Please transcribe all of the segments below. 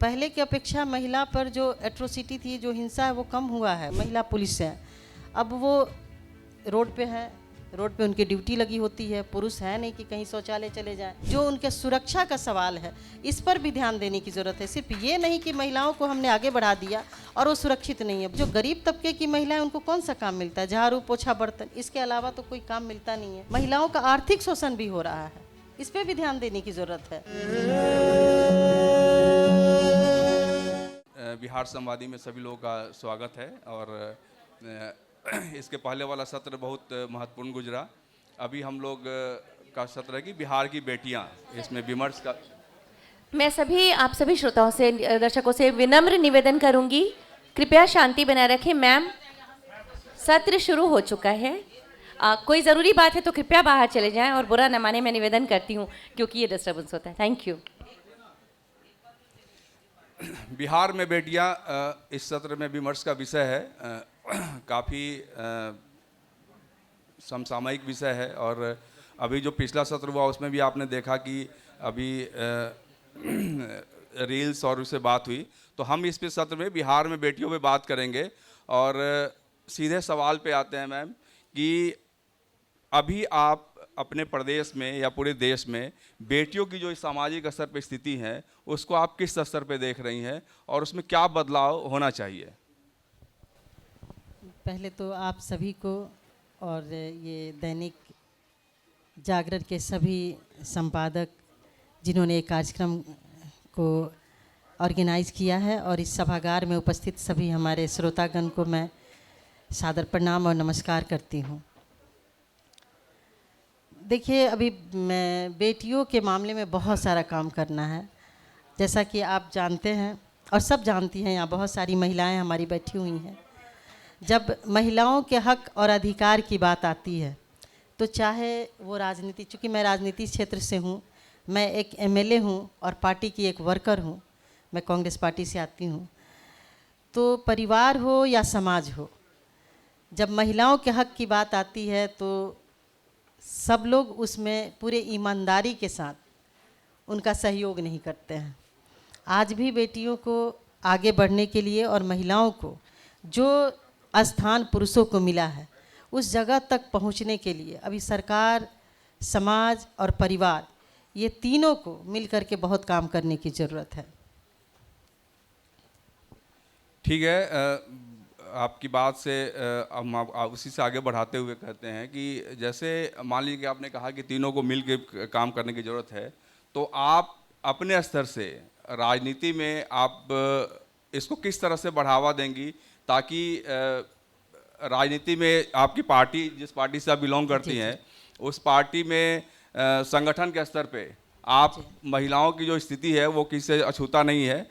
पहले की अपेक्षा महिला पर जो एट्रोसिटी थी, जो हिंसा है, वो कम हुआ है। महिला पुलिस है, अब वो रोड पे है, रोड पे उनकी ड्यूटी लगी होती है। पुरुष है नहीं कि कहीं शौचालय चले जाएं। जो उनके सुरक्षा का सवाल है, इस पर भी ध्यान देने की ज़रूरत है। सिर्फ ये नहीं कि महिलाओं को हमने आगे बढ़ा दिया और वो सुरक्षित नहीं है। जो गरीब तबके की महिलाएं, उनको कौन सा काम मिलता है? झाड़ू पोछा बर्तन, इसके अलावा तो कोई काम मिलता नहीं है। महिलाओं का आर्थिक शोषण भी हो रहा है, इस पर भी ध्यान देने की ज़रूरत है। बिहार संवादी में सभी लोगों का स्वागत है। और इसके पहले वाला सत्र बहुत महत्वपूर्ण गुजरा। अभी हम लोग का सत्र है कि बिहार की बेटियां, इसमें विमर्श का। मैं आप सभी श्रोताओं से, दर्शकों से विनम्र निवेदन करूंगी, कृपया शांति बनाए रखें। मैम, सत्र शुरू हो चुका है। कोई ज़रूरी बात है तो कृपया बाहर चले जाएं और बुरा न माने, मैं निवेदन करती हूं, क्योंकि ये डिस्टर्बेंस होता है। Thank you. बिहार में बेटियां इस सत्र में विमर्श का विषय है। काफ़ी समसामयिक विषय है। और अभी जो पिछला सत्र हुआ उसमें भी आपने देखा कि अभी रील्स और उससे बात हुई। तो हम इस सत्र में बिहार में बेटियों पे बात करेंगे। और सीधे सवाल पे आते हैं मैम कि अभी आप अपने प्रदेश में या पूरे देश में बेटियों की जो सामाजिक स्तर पे स्थिति है, उसको आप किस स्तर पे देख रही हैं और उसमें क्या बदलाव होना चाहिए? पहले तो आप सभी को और ये दैनिक जागरण के सभी संपादक जिन्होंने एक कार्यक्रम को ऑर्गेनाइज किया है, और इस सभागार में उपस्थित सभी हमारे श्रोतागण को मैं सादर प्रणाम और नमस्कार करती हूँ। देखिए, अभी मैं बेटियों के मामले में बहुत सारा काम करना है। जैसा कि आप जानते हैं और सब जानती हैं, यहाँ बहुत सारी महिलाएं हमारी बैठी हुई हैं। जब महिलाओं के हक और अधिकार की बात आती है तो चाहे वो राजनीति, चूँकि मैं राजनीतिक क्षेत्र से हूँ, मैं एक एमएलए हूँ और पार्टी की एक वर्कर हूँ, मैं कांग्रेस पार्टी से आती हूँ। तो परिवार हो या समाज हो, जब महिलाओं के हक की बात आती है तो सब लोग उसमें पूरे ईमानदारी के साथ उनका सहयोग नहीं करते हैं। आज भी बेटियों को आगे बढ़ने के लिए और महिलाओं को जो स्थान पुरुषों को मिला है, उस जगह तक पहुंचने के लिए अभी सरकार, समाज और परिवार, ये तीनों को मिलकर के बहुत काम करने की ज़रूरत है। ठीक है। आपकी बात से हम उसी से आगे बढ़ाते हुए कहते हैं कि जैसे मान लीजिए कि आपने कहा कि तीनों को मिल के काम करने की ज़रूरत है, तो आप अपने स्तर से राजनीति में आप इसको किस तरह से बढ़ावा देंगी ताकि राजनीति में आपकी पार्टी, जिस पार्टी से आप बिलोंग करती हैं, उस पार्टी में संगठन के स्तर पे आप महिलाओं की जो स्थिति है वो किसी से अछूता नहीं है।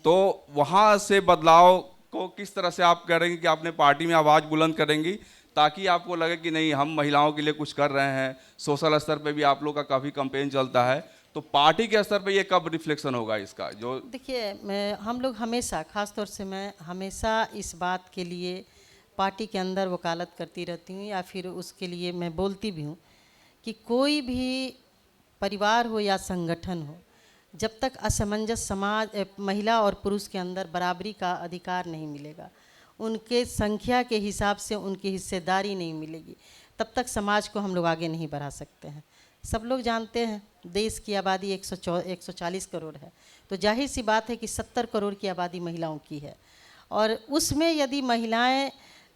तो वहाँ से बदलाव को किस तरह से आप करेंगे कि आपने पार्टी में आवाज़ बुलंद करेंगी ताकि आपको लगे कि नहीं, हम महिलाओं के लिए कुछ कर रहे हैं। सोशल स्तर पे भी आप लोग का काफ़ी कैंपेन चलता है, तो पार्टी के स्तर पे ये कब रिफ्लेक्शन होगा इसका? जो देखिए, हम लोग हमेशा, ख़ास तौर से मैं हमेशा इस बात के लिए पार्टी के अंदर वकालत करती रहती हूँ, या फिर उसके लिए मैं बोलती भी हूँ कि कोई भी परिवार हो या संगठन हो, जब तक असमंजस समाज, महिला और पुरुष के अंदर बराबरी का अधिकार नहीं मिलेगा, उनके संख्या के हिसाब से उनकी हिस्सेदारी नहीं मिलेगी, तब तक समाज को हम लोग आगे नहीं बढ़ा सकते हैं। सब लोग जानते हैं देश की आबादी 140 करोड़ है, तो जाहिर सी बात है कि 70 करोड़ की आबादी महिलाओं की है। और उसमें यदि महिलाएं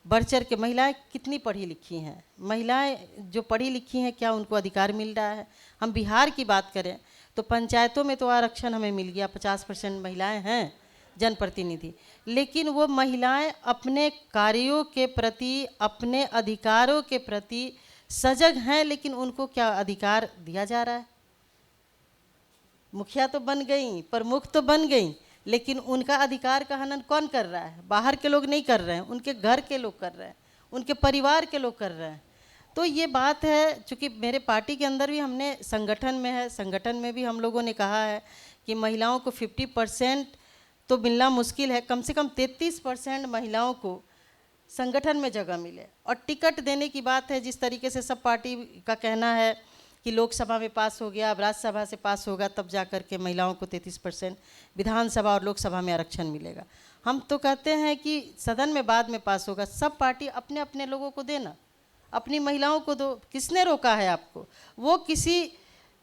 बढ़ चढ़ के, महिलाएं कितनी पढ़ी लिखी हैं, महिलाएं जो पढ़ी लिखी हैं, क्या उनको अधिकार मिल रहा है? हम बिहार की बात करें तो पंचायतों में तो आरक्षण हमें मिल गया, 50% महिलाएं हैं जनप्रतिनिधि, लेकिन वो महिलाएं अपने कार्यों के प्रति, अपने अधिकारों के प्रति सजग हैं, लेकिन उनको क्या अधिकार दिया जा रहा है? मुखिया तो बन गई, प्रमुख तो बन गई, लेकिन उनका अधिकार का हनन कौन कर रहा है? बाहर के लोग नहीं कर रहे हैं, उनके घर के लोग कर रहे हैं, उनके परिवार के लोग कर रहे हैं। तो ये बात है, चूँकि मेरे पार्टी के अंदर भी हमने संगठन में है, संगठन में भी हम लोगों ने कहा है कि महिलाओं को 50% तो मिलना मुश्किल है, कम से कम 33% महिलाओं को संगठन में जगह मिले। और टिकट देने की बात है, जिस तरीके से सब पार्टी का कहना है कि लोकसभा में पास हो गया, अब राज्यसभा से पास होगा, तब जा कर के महिलाओं को 33% विधानसभा और लोकसभा में आरक्षण मिलेगा। हम तो कहते हैं कि सदन में बाद में पास होगा, सब पार्टी अपने अपने लोगों को देना, अपनी महिलाओं को दो। किसने रोका है आपको? वो किसी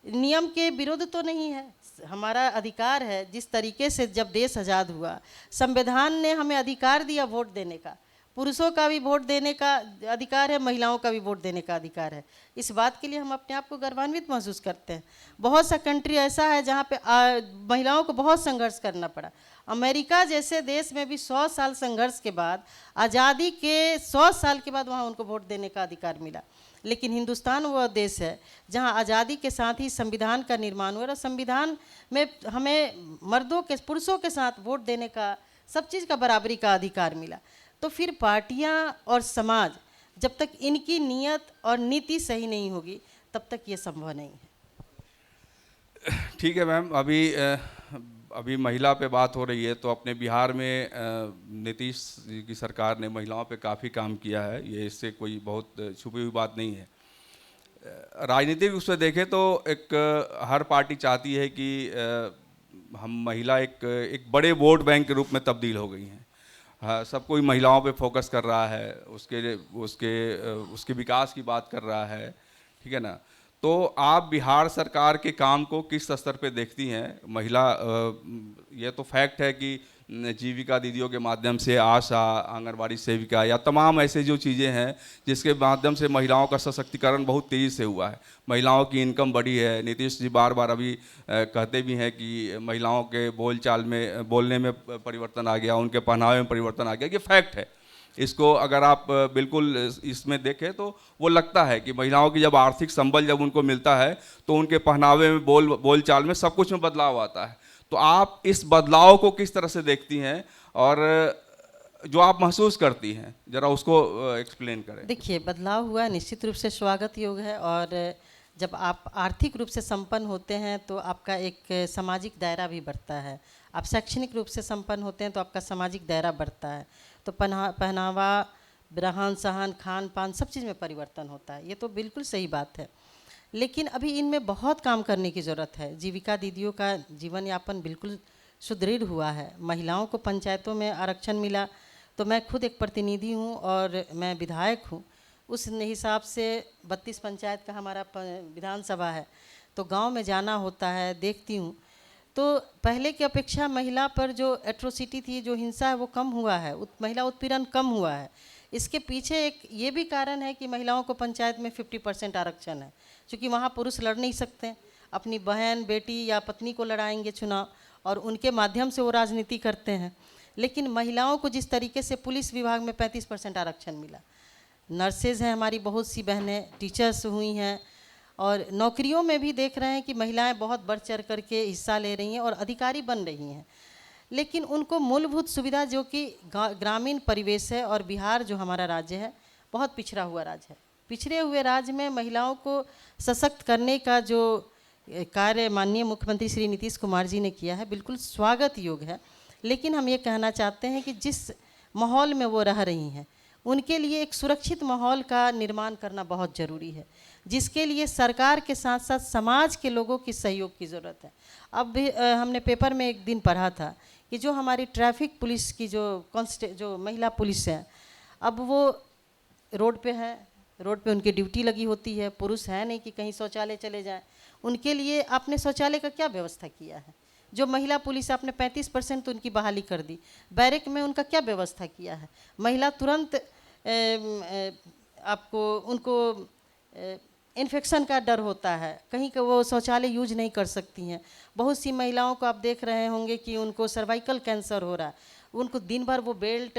नियम के विरुद्ध तो नहीं है, हमारा अधिकार है। जिस तरीके से जब देश आज़ाद हुआ, संविधान ने हमें अधिकार दिया वोट देने का। पुरुषों का भी वोट देने का अधिकार है, महिलाओं का भी वोट देने का अधिकार है। इस बात के लिए हम अपने आप को गर्वान्वित महसूस करते हैं। बहुत सा कंट्री ऐसा है जहाँ पे महिलाओं को बहुत संघर्ष करना पड़ा। अमेरिका जैसे देश में भी 100 साल संघर्ष के बाद, आज़ादी के 100 साल के बाद वहाँ उनको वोट देने का अधिकार मिला। लेकिन हिंदुस्तान वह देश है जहाँ आज़ादी के साथ ही संविधान का निर्माण हुआ और संविधान में हमें मर्दों के, पुरुषों के साथ वोट देने का, सब चीज़ का बराबरी का अधिकार मिला। तो फिर पार्टियां और समाज जब तक इनकी नीयत और नीति सही नहीं होगी, तब तक ये संभव नहीं है। ठीक है मैम, अभी महिला पे बात हो रही है, तो अपने बिहार में नीतीश जी की सरकार ने महिलाओं पे काफ़ी काम किया है, ये इससे कोई बहुत छुपी हुई बात नहीं है। राजनीतिक रूप से देखें तो हर पार्टी चाहती है कि हम महिला एक बड़े वोट बैंक के रूप में तब्दील हो गई हैं। हाँ, सब कोई महिलाओं पे फोकस कर रहा है, उसके विकास की बात कर रहा है, ठीक है ना। तो आप बिहार सरकार के काम को किस स्तर पे देखती हैं? ये तो फैक्ट है कि जीविका दीदियों के माध्यम से आशा, आंगनबाड़ी सेविका या तमाम ऐसे जो चीज़ें हैं जिसके माध्यम से महिलाओं का सशक्तिकरण बहुत तेज़ी से हुआ है, महिलाओं की इनकम बढ़ी है। नीतीश जी बार बार अभी कहते भी हैं कि महिलाओं के बोलचाल में, बोलने में परिवर्तन आ गया, उनके पहनावे में परिवर्तन आ गया। ये फैक्ट है। इसको अगर आप बिल्कुल इसमें देखें तो वो लगता है कि महिलाओं की जब आर्थिक संबल जब उनको मिलता है तो उनके पहनावे में, बोलचाल में, सब कुछ में बदलाव आता है। तो आप इस बदलाव को किस तरह से देखती हैं और जो आप महसूस करती हैं, ज़रा उसको एक्सप्लेन करें। देखिए, बदलाव हुआ निश्चित रूप से स्वागत योग्य है। और जब आप आर्थिक रूप से संपन्न होते हैं तो आपका एक सामाजिक दायरा भी बढ़ता है। आप शैक्षणिक रूप से संपन्न होते हैं तो आपका सामाजिक दायरा बढ़ता है। तो पहनावा, रहन सहन, खान पान, सब चीज़ में परिवर्तन होता है। ये तो बिल्कुल सही बात है। लेकिन अभी इनमें बहुत काम करने की ज़रूरत है। जीविका दीदियों का जीवन यापन बिल्कुल सुदृढ़ हुआ है। महिलाओं को पंचायतों में आरक्षण मिला, तो मैं खुद एक प्रतिनिधि हूँ और मैं विधायक हूँ। उस हिसाब से 32 पंचायत का हमारा विधानसभा है, तो गांव में जाना होता है, देखती हूँ। तो पहले की अपेक्षा महिला पर जो एट्रोसिटी थी, जो हिंसा है, वो कम हुआ है, महिला उत्पीड़न कम हुआ है। इसके पीछे एक ये भी कारण है कि महिलाओं को पंचायत में 50% आरक्षण है, क्योंकि वहाँ पुरुष लड़ नहीं सकते। अपनी बहन, बेटी या पत्नी को लड़ाएंगे चुनाव, और उनके माध्यम से वो राजनीति करते हैं। लेकिन महिलाओं को जिस तरीके से पुलिस विभाग में 35% आरक्षण मिला, नर्सेज हैं हमारी बहुत सी बहनें, टीचर्स हुई हैं, और नौकरियों में भी देख रहे हैं कि महिलाएं बहुत बढ़ चढ़ करके हिस्सा ले रही हैं और अधिकारी बन रही हैं। लेकिन उनको मूलभूत सुविधा, जो कि ग्रामीण परिवेश है, और बिहार जो हमारा राज्य है बहुत पिछड़ा हुआ राज्य है। पिछड़े हुए राज्य में महिलाओं को सशक्त करने का जो कार्य माननीय मुख्यमंत्री श्री नीतीश कुमार जी ने किया है, बिल्कुल स्वागत योग्य है। लेकिन हम ये कहना चाहते हैं कि जिस माहौल में वो रह रही हैं, उनके लिए एक सुरक्षित माहौल का निर्माण करना बहुत ज़रूरी है, जिसके लिए सरकार के साथ साथ समाज के लोगों की सहयोग की ज़रूरत है। अब भी हमने पेपर में एक दिन पढ़ा था कि जो हमारी ट्रैफिक पुलिस की जो महिला पुलिस है, अब वो रोड पे है, रोड पे उनकी ड्यूटी लगी होती है, पुरुष है नहीं कि कहीं शौचालय चले जाएं। उनके लिए आपने शौचालय का क्या व्यवस्था किया है? जो महिला पुलिस, आपने 35% तो उनकी बहाली कर दी, बैरक में उनका क्या व्यवस्था किया है? महिला तुरंत उनको इन्फेक्शन का डर होता है, कहीं का वो शौचालय यूज नहीं कर सकती हैं। बहुत सी महिलाओं को आप देख रहे होंगे कि उनको सर्वाइकल कैंसर हो रहा है, उनको दिन भर वो बेल्ट,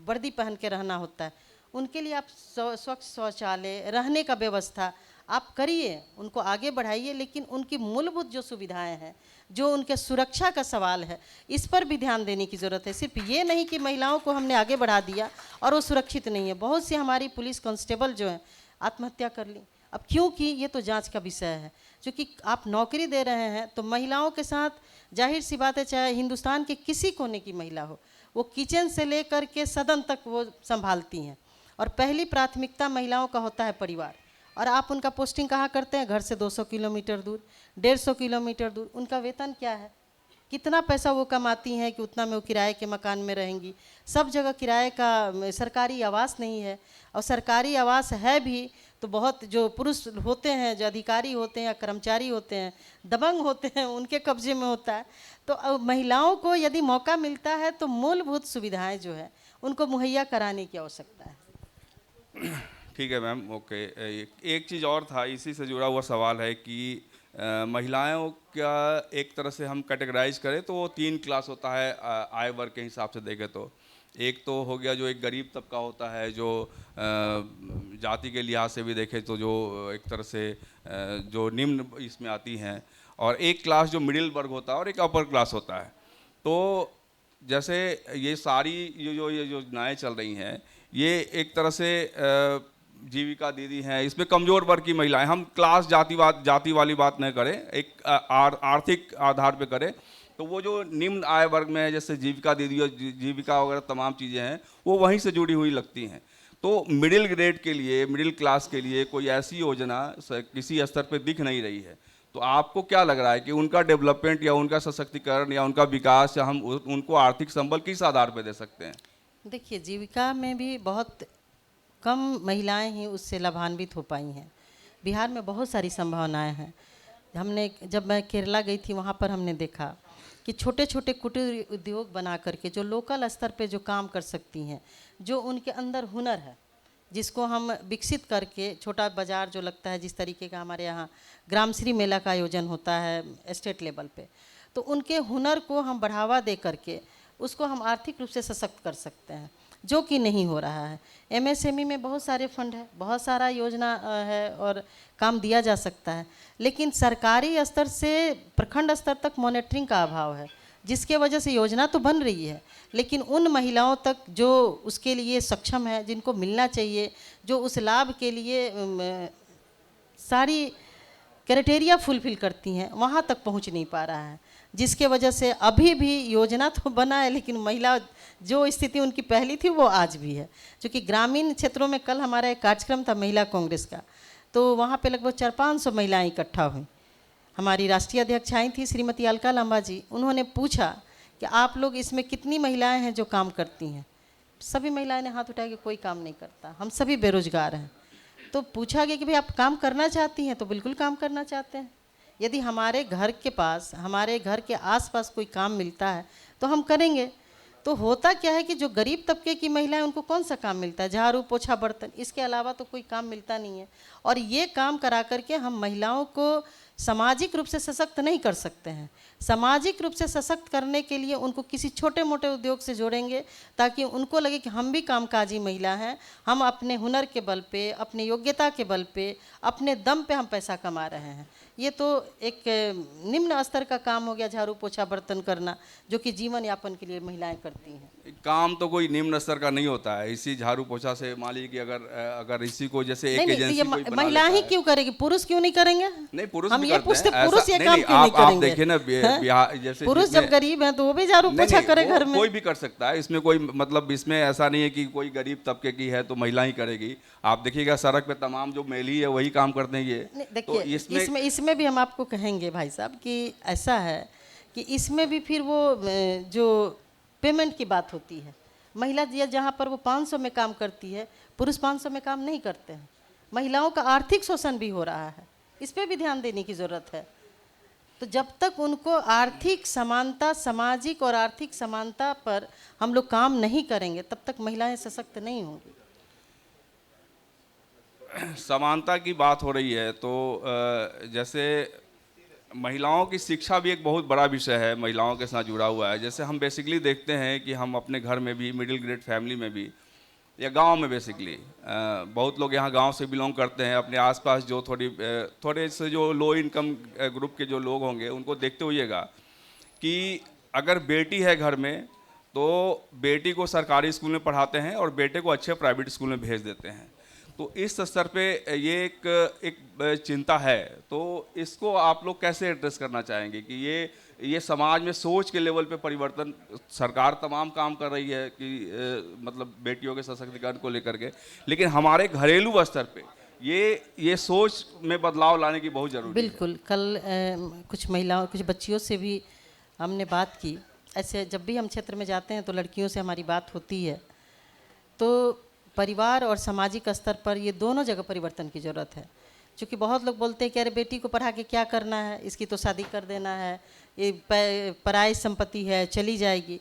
वर्दी पहन के रहना होता है। उनके लिए आप स्वच्छ शौचालय, रहने का व्यवस्था आप करिए, उनको आगे बढ़ाइए। लेकिन उनकी मूलभूत जो सुविधाएं हैं, जो उनके सुरक्षा का सवाल है, इस पर भी ध्यान देने की ज़रूरत है। सिर्फ ये नहीं कि महिलाओं को हमने आगे बढ़ा दिया और वो सुरक्षित नहीं है। बहुत सी हमारी पुलिस कांस्टेबल जो हैं आत्महत्या कर ली। अब क्योंकि ये तो जांच का विषय है, क्योंकि आप नौकरी दे रहे हैं तो महिलाओं के साथ जाहिर सी बात है, चाहे हिंदुस्तान के किसी कोने की महिला हो, वो किचन से लेकर के सदन तक वो संभालती हैं। और पहली प्राथमिकता महिलाओं का होता है परिवार, और आप उनका पोस्टिंग कहाँ करते हैं? घर से 200 किलोमीटर दूर, 150 किलोमीटर दूर। उनका वेतन क्या है? कितना पैसा वो कमाती हैं कि उतना में वो किराए के मकान में रहेंगी? सब जगह किराए का, सरकारी आवास नहीं है, और सरकारी आवास है भी तो बहुत जो पुरुष होते हैं, जो अधिकारी होते हैं या कर्मचारी होते हैं, दबंग होते हैं, उनके कब्जे में होता है। तो अब महिलाओं को यदि मौका मिलता है तो मूलभूत सुविधाएं जो है उनको मुहैया कराने की आवश्यकता है। ठीक है मैम, ओके। एक चीज़ और था, इसी से जुड़ा हुआ सवाल है कि महिलाओं का एक तरह से हम कैटेगराइज करें तो वो 3 क्लास होता है आय वर्ग के हिसाब से देखें तो। एक तो हो गया जो एक गरीब तबका होता है, जो जाति के लिहाज से भी देखें तो जो एक तरह से जो निम्न इसमें आती हैं, और एक क्लास जो मिडिल वर्ग होता है और एक अपर क्लास होता है। तो जैसे ये सारी ये जो योजनाएं चल रही हैं, ये एक तरह से जीविका दीदी हैं, इसमें कमज़ोर वर्ग की महिलाएं, हम क्लास जाति वाली बात नहीं करें, एक आर्थिक आधार पे करें, तो वो जो निम्न आय वर्ग में है, जैसे जीविका दीदी और जीविका वगैरह तमाम चीज़ें हैं, वो वहीं से जुड़ी हुई लगती हैं। तो मिडिल ग्रेड के लिए, मिडिल क्लास के लिए कोई ऐसी योजना किसी स्तर पर दिख नहीं रही है। तो आपको क्या लग रहा है कि उनका डेवलपमेंट या उनका सशक्तिकरण या उनका विकास, या हम उनको आर्थिक संबल किस आधार पर दे सकते हैं? देखिए, जीविका में भी बहुत कम महिलाएं ही उससे लाभान्वित हो पाई हैं। बिहार में बहुत सारी संभावनाएं हैं। जब मैं केरला गई थी, वहाँ पर हमने देखा कि छोटे छोटे कुटीर उद्योग बना करके जो लोकल स्तर पे जो काम कर सकती हैं, जो उनके अंदर हुनर है, जिसको हम विकसित करके, छोटा बाज़ार जो लगता है, जिस तरीके का हमारे यहाँ ग्रामश्री मेला का आयोजन होता है स्टेट लेवल पे, तो उनके हुनर को हम बढ़ावा दे करके उसको हम आर्थिक रूप से सशक्त कर सकते हैं, जो कि नहीं हो रहा है। एमएसएमई में बहुत सारे फंड है, बहुत सारा योजना है और काम दिया जा सकता है, लेकिन सरकारी स्तर से प्रखंड स्तर तक मॉनिटरिंग का अभाव है, जिसके वजह से योजना तो बन रही है, लेकिन उन महिलाओं तक जो उसके लिए सक्षम है, जिनको मिलना चाहिए, जो उस लाभ के लिए सारी क्राइटेरिया फुलफिल करती हैं, वहाँ तक पहुँच नहीं पा रहा है, जिसके वजह से अभी भी योजना तो बना है, लेकिन महिला जो स्थिति उनकी पहली थी वो आज भी है। क्योंकि ग्रामीण क्षेत्रों में कल हमारा एक कार्यक्रम था महिला कांग्रेस का, तो वहाँ पे लगभग 400-500 महिलाएं इकट्ठा हुई। हमारी राष्ट्रीय अध्यक्ष आई थी श्रीमती अलका लांबा जी, उन्होंने पूछा कि आप लोग इसमें कितनी महिलाएं हैं जो काम करती हैं? सभी महिलाएं ने हाथ उठाया कि कोई काम नहीं करता, हम सभी बेरोजगार हैं। तो पूछा गया कि भाई आप काम करना चाहती हैं? तो बिल्कुल काम करना चाहते हैं। यदि हमारे घर के पास, हमारे घर के आसपास कोई काम मिलता है तो हम करेंगे। तो होता क्या है कि जो गरीब तबके की महिलाएं, उनको कौन सा काम मिलता है? झाड़ू पोछा बर्तन, इसके अलावा तो कोई काम मिलता नहीं है। और ये काम करा करके हम महिलाओं को सामाजिक रूप से सशक्त नहीं कर सकते हैं। सामाजिक रूप से सशक्त करने के लिए उनको किसी छोटे मोटे उद्योग से जोड़ेंगे, ताकि उनको लगे कि हम भी कामकाजी महिला हैं, हम अपने हुनर के बल पे, अपनी योग्यता के बल पे, अपने दम पे हम पैसा कमा रहे हैं। ये तो एक निम्न स्तर का काम हो गया, झाड़ू पोछा बर्तन करना, जो कि जीवन यापन के लिए महिलाएं करती हैं। काम तो कोई निम्न स्तर का नहीं होता है। इसी झाड़ू पोछा से मान लीजिए कि अगर इसी को जैसे एक एजेंसी कोई बना महिला ही लेता है। क्यों करेगी? पुरुष क्यों नहीं करेंगे? नहीं, पुरुष हम भी ये करते पूछते, हैं। पुरुष ये नहीं, काम नहीं, क्यों नहीं आप करेंगे? देखिए ना, बिहार जैसे पुरुष जब गरीब हैं तो वो भी झाड़ू पोछा करे घर में। कोई भी कर सकता है, इसमें कोई मतलब इसमें ऐसा नहीं है कि कोई गरीब तबके की है तो महिला ही करेगी। आप देखिएगा सड़क पे तमाम जो मेली है वही काम करते हैं ये। देखिए, इसमें भी हम आपको कहेंगे भाई साहब कि ऐसा है कि इसमें भी फिर वो जो पेमेंट की बात होती है, महिला जहाँ पर वो 500 में काम करती है, पुरुष 500 में काम नहीं करते हैं। महिलाओं का आर्थिक शोषण भी हो रहा है, इस पर भी ध्यान देने की ज़रूरत है। तो जब तक उनको आर्थिक समानता, सामाजिक और आर्थिक समानता पर हम लोग काम नहीं करेंगे, तब तक महिलाएं सशक्त नहीं होंगी। समानता की बात हो रही है तो जैसे महिलाओं की शिक्षा भी एक बहुत बड़ा विषय है, महिलाओं के साथ जुड़ा हुआ है। जैसे हम बेसिकली देखते हैं कि हम अपने घर में भी, मिडिल ग्रेड फैमिली में भी, या गांव में बेसिकली बहुत लोग यहाँ गांव से बिलोंग करते हैं, अपने आसपास जो थोड़े से जो लो इनकम ग्रुप के जो लोग होंगे उनको देखते होइएगा कि अगर बेटी है घर में तो बेटी को सरकारी स्कूल में पढ़ाते हैं और बेटे को अच्छे प्राइवेट स्कूल में भेज देते हैं। तो इस स्तर पे ये एक चिंता है। तो इसको आप लोग कैसे एड्रेस करना चाहेंगे कि ये समाज में सोच के लेवल पे परिवर्तन, सरकार तमाम काम कर रही है कि मतलब बेटियों के सशक्तिकरण को लेकर के, लेकिन हमारे घरेलू स्तर पे ये सोच में बदलाव लाने की बहुत ज़रूरी है। बिल्कुल। कल कुछ महिलाओं, कुछ बच्चियों से भी हमने बात की। ऐसे जब भी हम क्षेत्र में जाते हैं तो लड़कियों से हमारी बात होती है, तो परिवार और सामाजिक स्तर पर ये दोनों जगह परिवर्तन की ज़रूरत है। क्योंकि बहुत लोग बोलते हैं कि अरे बेटी को पढ़ा के क्या करना है, इसकी तो शादी कर देना है, ये पराई संपत्ति है, चली जाएगी।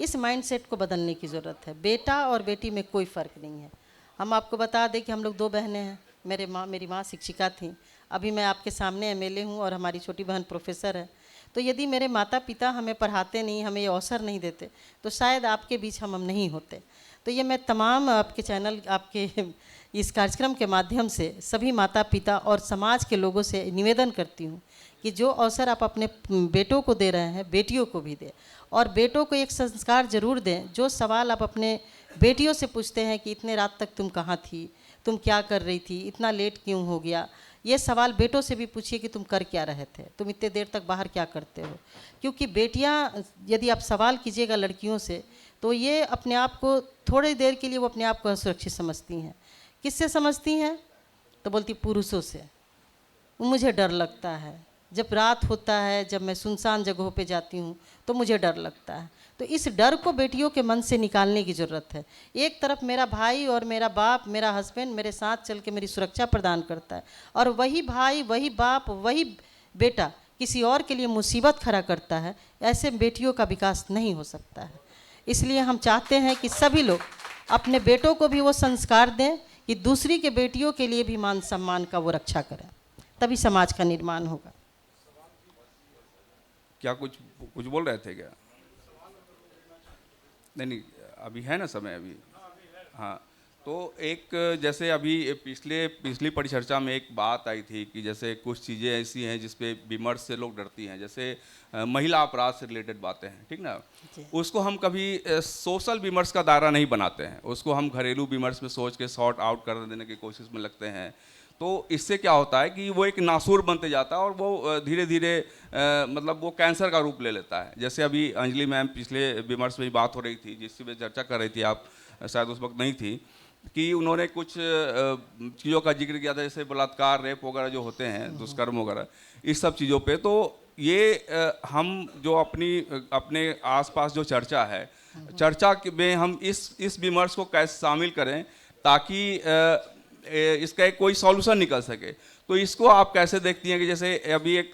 इस माइंडसेट को बदलने की ज़रूरत है। बेटा और बेटी में कोई फ़र्क नहीं है। हम आपको बता दें कि हम लोग 2 बहनें हैं। मेरी माँ शिक्षिका थी, अभी मैं आपके सामने एमएलए हूँ और हमारी छोटी बहन प्रोफेसर है। तो यदि मेरे माता पिता हमें पढ़ाते नहीं, हमें ये अवसर नहीं देते, तो शायद आपके बीच हम नहीं होते। तो ये मैं तमाम आपके चैनल, आपके इस कार्यक्रम के माध्यम से सभी माता पिता और समाज के लोगों से निवेदन करती हूँ कि जो अवसर आप अपने बेटों को दे रहे हैं, बेटियों को भी दें। और बेटों को एक संस्कार जरूर दें। जो सवाल आप अपने बेटियों से पूछते हैं कि इतने रात तक तुम कहाँ थी, तुम क्या कर रही थी, इतना लेट क्यों हो गया, ये सवाल बेटों से भी पूछिए कि तुम कर क्या रहे थे, तुम इतने देर तक बाहर क्या करते हो। क्योंकि बेटियां, यदि आप सवाल कीजिएगा लड़कियों से, तो ये अपने आप को थोड़ी देर के लिए वो अपने आप को असुरक्षित समझती हैं। किससे समझती हैं? तो बोलती पुरुषों से। मुझे डर लगता है, जब रात होता है, जब मैं सुनसान जगहों पे जाती हूँ तो मुझे डर लगता है। तो इस डर को बेटियों के मन से निकालने की ज़रूरत है। एक तरफ मेरा भाई और मेरा बाप, मेरा हस्बैंड मेरे साथ चल के मेरी सुरक्षा प्रदान करता है, और वही भाई, वही बाप, वही बेटा किसी और के लिए मुसीबत खड़ा करता है। ऐसे बेटियों का विकास नहीं हो सकता है। इसलिए हम चाहते हैं कि सभी लोग अपने बेटों को भी वो संस्कार दें कि दूसरी के बेटियों के लिए भी मान सम्मान का वो रक्षा करें, तभी समाज का निर्माण होगा। क्या कुछ बोल रहे थे क्या? नहीं, अभी है ना समय अभी। हाँ, तो एक जैसे अभी पिछली परिचर्चा में एक बात आई थी कि जैसे कुछ चीज़ें ऐसी हैं जिस पे विमर्श से लोग डरती हैं, जैसे महिला अपराध से रिलेटेड बातें हैं, ठीक ना। उसको हम कभी सोशल विमर्श का दायरा नहीं बनाते हैं, उसको हम घरेलू विमर्श में सोच के सॉर्ट आउट कर देने की कोशिश में लगते हैं। तो इससे क्या होता है कि वो एक नासूर बनते जाता है और वो धीरे धीरे मतलब वो कैंसर का रूप ले लेता है। जैसे अभी अंजलि मैम पिछले विमर्श में बात हो रही थी, जिससे मैं चर्चा कर रही थी, आप शायद उस वक्त नहीं थी, कि उन्होंने कुछ चीज़ों का जिक्र किया था, जैसे बलात्कार, रेप वगैरह जो होते हैं, दुष्कर्म वगैरह, इस सब चीज़ों पे। तो ये हम जो अपने आसपास जो चर्चा है, चर्चा में हम इस विमर्श को कैसे शामिल करें ताकि इसका एक कोई सॉल्यूशन निकल सके। तो इसको आप कैसे देखती हैं कि जैसे अभी एक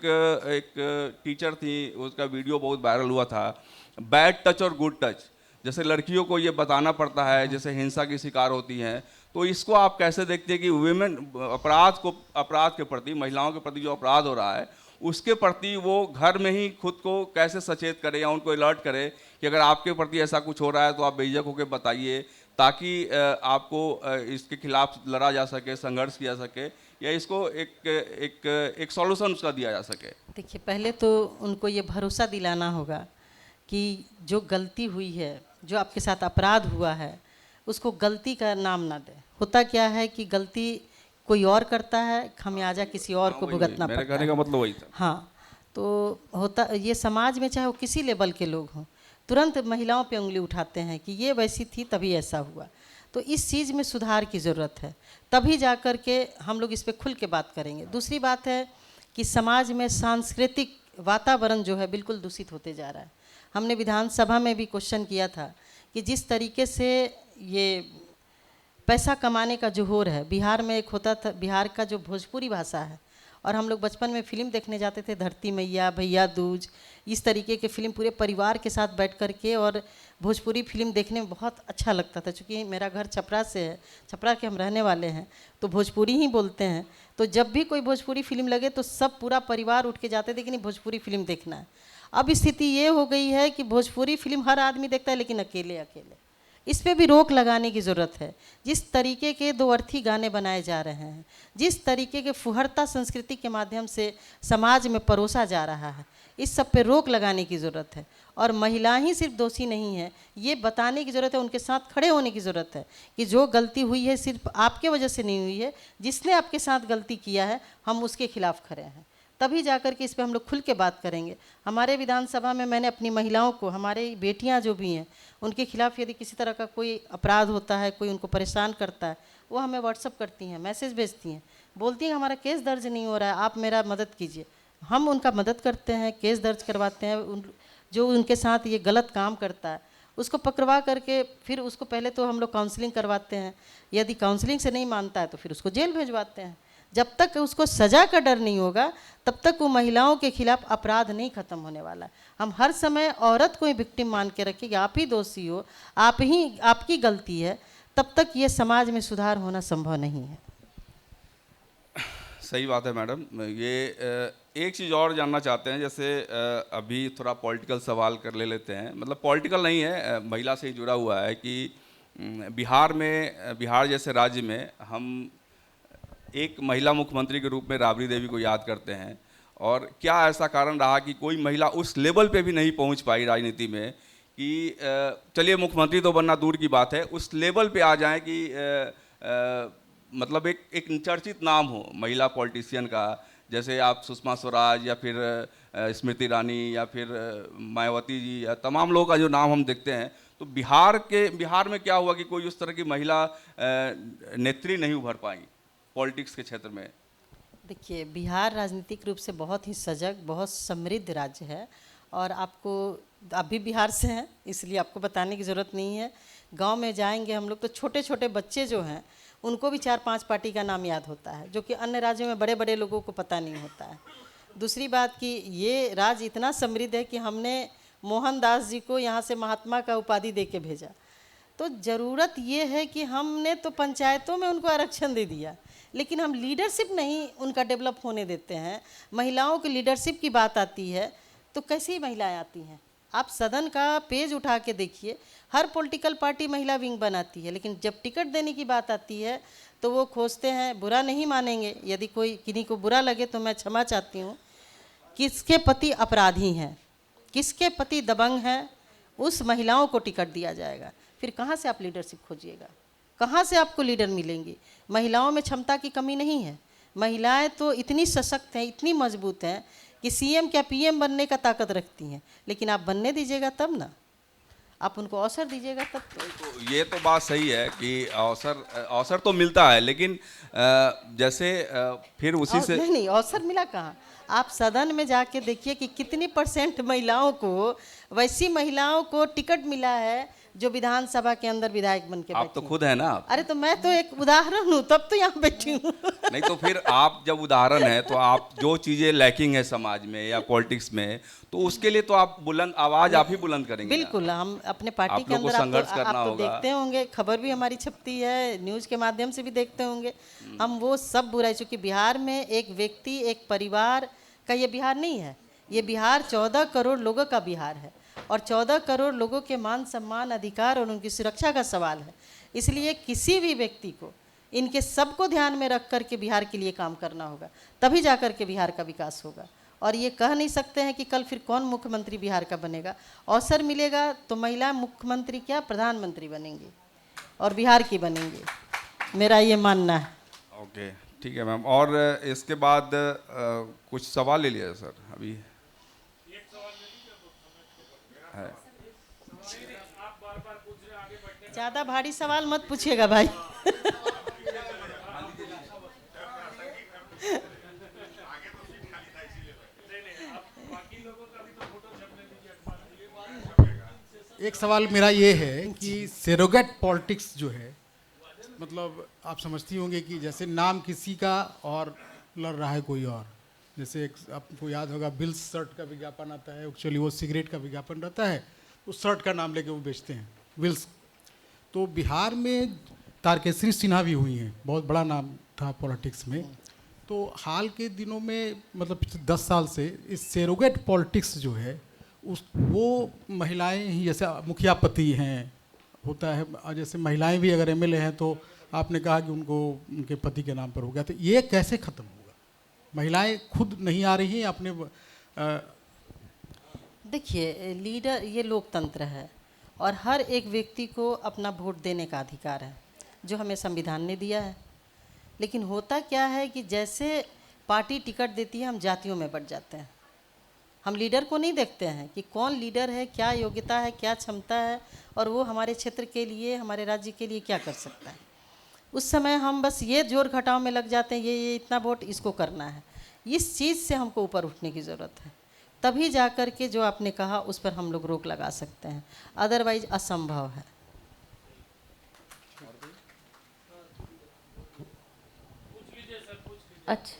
टीचर थी, उसका वीडियो बहुत वायरल हुआ था, बैड टच और गुड टच, जैसे लड़कियों को ये बताना पड़ता है जैसे हिंसा की शिकार होती हैं। तो इसको आप कैसे देखते हैं कि वुमेन अपराध के प्रति, महिलाओं के प्रति जो अपराध हो रहा है, उसके प्रति वो घर में ही खुद को कैसे सचेत करे या उनको अलर्ट करे कि अगर आपके प्रति ऐसा कुछ हो रहा है तो आप बेझिझक होकर बताइए, ताकि आपको इसके खिलाफ लड़ा जा सके, संघर्ष किया सके, या इसको एक सॉल्यूशन उसका दिया जा सके। देखिए, पहले तो उनको ये भरोसा दिलाना होगा कि जो गलती हुई है, जो आपके साथ अपराध हुआ है, उसको गलती का नाम ना दे। होता क्या है कि गलती कोई और करता है, खमियाजा किसी और को भुगतना पड़ता है। मेरे कहने का मतलब वही था। हाँ, तो होता ये समाज में, चाहे वो किसी लेवल के लोग हों, तुरंत महिलाओं पे उंगली उठाते हैं कि ये वैसी थी तभी ऐसा हुआ। तो इस चीज़ में सुधार की ज़रूरत है, तभी जा कर के हम लोग इस पे खुल के बात करेंगे। दूसरी बात है कि समाज में सांस्कृतिक वातावरण जो है बिल्कुल दूषित होते जा रहा है। हमने विधानसभा में भी क्वेश्चन किया था कि जिस तरीके से ये पैसा कमाने का जो हो रहा है, बिहार में एक होता था, बिहार का जो भोजपुरी भाषा है, और हम लोग बचपन में फिल्म देखने जाते थे, धरती मैया, भैया दूज, इस तरीके के फिल्म पूरे परिवार के साथ बैठ कर के, और भोजपुरी फिल्म देखने में बहुत अच्छा लगता था। चूँकि मेरा घर छपरा से है, छपरा के हम रहने वाले हैं, तो भोजपुरी ही बोलते हैं। तो जब भी कोई भोजपुरी फिल्म लगे तो सब पूरा परिवार उठ के जाते थे कि नहीं भोजपुरी फिल्म देखना है। अब स्थिति ये हो गई है कि भोजपुरी फिल्म हर आदमी देखता है, लेकिन अकेले अकेले। इस पे भी रोक लगाने की ज़रूरत है। जिस तरीके के दो अर्थी गाने बनाए जा रहे हैं, जिस तरीके के फुहरता संस्कृति के माध्यम से समाज में परोसा जा रहा है, इस सब पे रोक लगाने की ज़रूरत है। और महिला ही सिर्फ दोषी नहीं है, ये बताने की ज़रूरत है, उनके साथ खड़े होने की ज़रूरत है कि जो गलती हुई है सिर्फ आपके वजह से नहीं हुई है, जिसने आपके साथ गलती किया है हम उसके खिलाफ खड़े हैं। तभी जाकर के इस पे हम लोग खुल के बात करेंगे। हमारे विधानसभा में मैंने अपनी महिलाओं को, हमारे बेटियां जो भी हैं, उनके खिलाफ यदि किसी तरह का कोई अपराध होता है, कोई उनको परेशान करता है, वो हमें व्हाट्सअप करती हैं, मैसेज भेजती हैं, बोलती हैं हमारा केस दर्ज नहीं हो रहा है, आप मेरा मदद कीजिए। हम उनका मदद करते हैं, केस दर्ज करवाते हैं। जो उनके साथ ये गलत काम करता है उसको पकड़वा करके फिर उसको पहले तो हम लोग काउंसलिंग करवाते हैं। यदि काउंसलिंग से नहीं मानता है तो फिर उसको जेल भेजवाते हैं। जब तक उसको सज़ा का डर नहीं होगा तब तक वो महिलाओं के खिलाफ अपराध नहीं खत्म होने वाला है। हम हर समय औरत को ही विक्टिम मान के रखें कि आप ही दोषी हो, आपकी गलती है, तब तक ये समाज में सुधार होना संभव नहीं है। सही बात है मैडम। ये एक चीज़ और जानना चाहते हैं, जैसे अभी थोड़ा पॉलिटिकल सवाल कर लेते हैं, मतलब पॉलिटिकल नहीं है, महिला से ही जुड़ा हुआ है कि बिहार जैसे राज्य में हम एक महिला मुख्यमंत्री के रूप में राबड़ी देवी को याद करते हैं, और क्या ऐसा कारण रहा कि कोई महिला उस लेवल पे भी नहीं पहुंच पाई राजनीति में कि चलिए मुख्यमंत्री तो बनना दूर की बात है, उस लेवल पे आ जाएं कि मतलब एक चर्चित नाम हो महिला पॉलिटिशियन का, जैसे आप सुषमा स्वराज या फिर स्मृति ईरानी या फिर मायावती जी या तमाम लोगों का जो नाम हम देखते हैं, तो बिहार में क्या हुआ कि कोई उस तरह की महिला नेत्री नहीं उभर पाई पॉलिटिक्स के क्षेत्र में? देखिए, बिहार राजनीतिक रूप से बहुत ही सजग, बहुत समृद्ध राज्य है, और आपको आप भी बिहार से हैं इसलिए आपको बताने की ज़रूरत नहीं है। गांव में जाएंगे हम लोग तो छोटे छोटे बच्चे जो हैं उनको भी 4-5 पार्टी का नाम याद होता है, जो कि अन्य राज्यों में बड़े बड़े लोगों को पता नहीं होता है। दूसरी बात कि ये राज्य इतना समृद्ध है कि हमने मोहनदास जी को यहाँ से महात्मा का उपाधि दे के भेजा। तो ज़रूरत ये है कि हमने तो पंचायतों में उनको आरक्षण दे दिया, लेकिन हम लीडरशिप नहीं उनका डेवलप होने देते हैं। महिलाओं की लीडरशिप की बात आती है तो कैसी महिलाएं आती हैं? आप सदन का पेज उठा के देखिए, हर पॉलिटिकल पार्टी महिला विंग बनाती है, लेकिन जब टिकट देने की बात आती है तो वो खोजते हैं, बुरा नहीं मानेंगे, यदि कोई किन्हीं को बुरा लगे तो मैं क्षमा चाहती हूँ, किसके पति अपराधी हैं, किसके पति दबंग हैं, उस महिलाओं को टिकट दिया जाएगा। फिर कहाँ से आप लीडरशिप खोजिएगा? कहाँ से आपको लीडर मिलेंगी? महिलाओं में क्षमता की कमी नहीं है। महिलाएं तो इतनी सशक्त हैं, इतनी मजबूत हैं कि सीएम क्या पीएम बनने का ताकत रखती हैं, लेकिन आप बनने दीजिएगा तब ना, आप उनको अवसर दीजिएगा तब। तो ये तो बात सही है कि अवसर तो मिलता है, लेकिन जैसे फिर उसी से नहीं, अवसर मिला कहाँ? आप सदन में जाके देखिए कि कितनी % महिलाओं को, वैसी महिलाओं को टिकट मिला है जो विधानसभा के अंदर विधायक बन के आप तो खुद है ना। अरे तो मैं तो एक उदाहरण हूँ, तब तो यहाँ बैठी हूँ। नहीं तो फिर आप जब उदाहरण है तो आप जो चीजें लैकिंग है समाज में या पॉलिटिक्स में, तो उसके लिए तो आप बुलंद आवाज आप ही बुलंद करेंगे। बिल्कुल, हम अपने पार्टी के अंदर संघर्ष करना आप तो होगा। देखते होंगे, खबर भी हमारी छपती है, न्यूज के माध्यम से भी देखते होंगे। हम वो सब बुराई, चूंकि बिहार में एक व्यक्ति, एक परिवार का ये बिहार नहीं है, ये बिहार 14 करोड़ लोगों का बिहार है, और 14 करोड़ लोगों के मान सम्मान, अधिकार और उनकी सुरक्षा का सवाल है। इसलिए किसी भी व्यक्ति को इनके सबको ध्यान में रख कर के बिहार के लिए काम करना होगा, तभी जा कर के बिहार का विकास होगा। और ये कह नहीं सकते हैं कि कल फिर कौन मुख्यमंत्री बिहार का बनेगा। अवसर मिलेगा तो महिला मुख्यमंत्री क्या प्रधानमंत्री बनेंगी और बिहार की बनेंगी, मेरा ये मानना है। ओके, ठीक है मैम। और इसके बाद कुछ सवाल ले लिया सर अभी है। ज़्यादा भारी सवाल मत पूछिएगा भाई। एक सवाल मेरा ये है कि सेरोगेट पॉलिटिक्स जो है, मतलब आप समझती होंगे कि जैसे नाम किसी का और लड़ रहा है कोई और, जैसे एक आपको याद होगा बिल्स शर्ट का विज्ञापन आता है, एक्चुअली वो सिगरेट का विज्ञापन रहता है, उस शर्ट का नाम लेके वो बेचते हैं विल्स। तो बिहार में तारकेश्वरी सिन्हा भी हुई हैं, बहुत बड़ा नाम था पॉलिटिक्स में। तो हाल के दिनों में मतलब पिछले 10 साल से इस सेरोगेट पॉलिटिक्स जो है वो महिलाएं ही, जैसे मुखिया पति हैं होता है, जैसे महिलाएं भी अगर एमएलए हैं तो आपने कहा कि उनको उनके पति के नाम पर हो गया, तो ये कैसे ख़त्म होगा? महिलाएं खुद नहीं आ रही हैं अपने देखिए, लीडर, ये लोकतंत्र है और हर एक व्यक्ति को अपना वोट देने का अधिकार है जो हमें संविधान ने दिया है। लेकिन होता क्या है कि जैसे पार्टी टिकट देती है, हम जातियों में बट जाते हैं। हम लीडर को नहीं देखते हैं कि कौन लीडर है, क्या योग्यता है, क्या क्षमता है, और वो हमारे क्षेत्र के लिए, हमारे राज्य के लिए क्या कर सकता है। उस समय हम बस ये जोड़ घटाव में लग जाते हैं, ये इतना वोट इसको करना है। इस चीज़ से हमको ऊपर उठने की ज़रूरत है, तभी जा कर के जो आपने कहा उस पर हम लोग रोक लगा सकते हैं, अदरवाइज असंभव है। अच्छा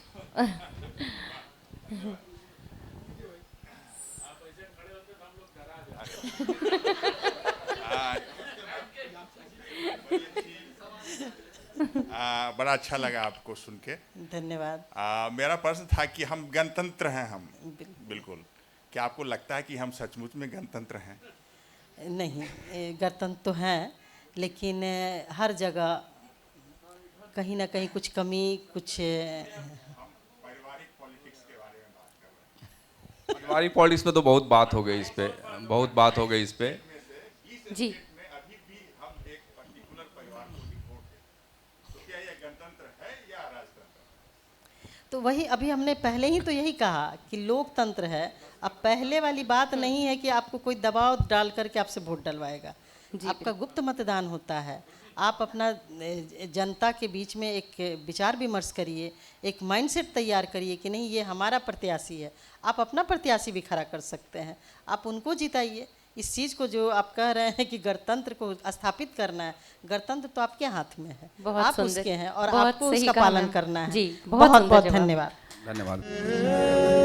बड़ा अच्छा लगा आपको सुन के। धन्यवाद। मेरा प्रश्न था कि हम गणतंत्र हैं, हम बिल्कुल, क्या आपको लगता है कि हम सचमुच में गणतंत्र हैं? नहीं, गणतंत्र तो हैं, लेकिन हर जगह कहीं ना कहीं कुछ कमी, कुछ पारिवारिक पॉलिटिक्स के बारे में बात कर रहे हैं। पारिवारिक पॉलिटिक्स पे तो बहुत बात हो गई, इस पे बहुत बात हो गई इस पे। जी, में अभी भी हम एक पर्टिकुलर परिवार को रिपोर्ट दें, तो क्या ये गणतंत्र है या राजतंत्र? तो वही अभी हमने पहले ही तो यही कहा कि लोकतंत्र है। अब पहले वाली बात नहीं है कि आपको कोई दबाव डाल करके आपसे वोट डलवाएगा। आपका गुप्त मतदान होता है। आप अपना जनता के बीच में एक विचार विमर्श करिए, एक माइंडसेट तैयार करिए कि नहीं ये हमारा प्रत्याशी है। आप अपना प्रत्याशी भी खड़ा कर सकते हैं, आप उनको जिताइए। इस चीज़ को जो आप कह रहे हैं कि गणतंत्र को स्थापित करना है, गणतंत्र तो आपके हाथ में है, बहुत आप सुंदर, उसके हैं और बहुत आपको सही उसका कहा पालन मैम। करना है। जी, बहुत बहुत सुंदर बहुत जवाब। धन्यवाद। धन्यवाद।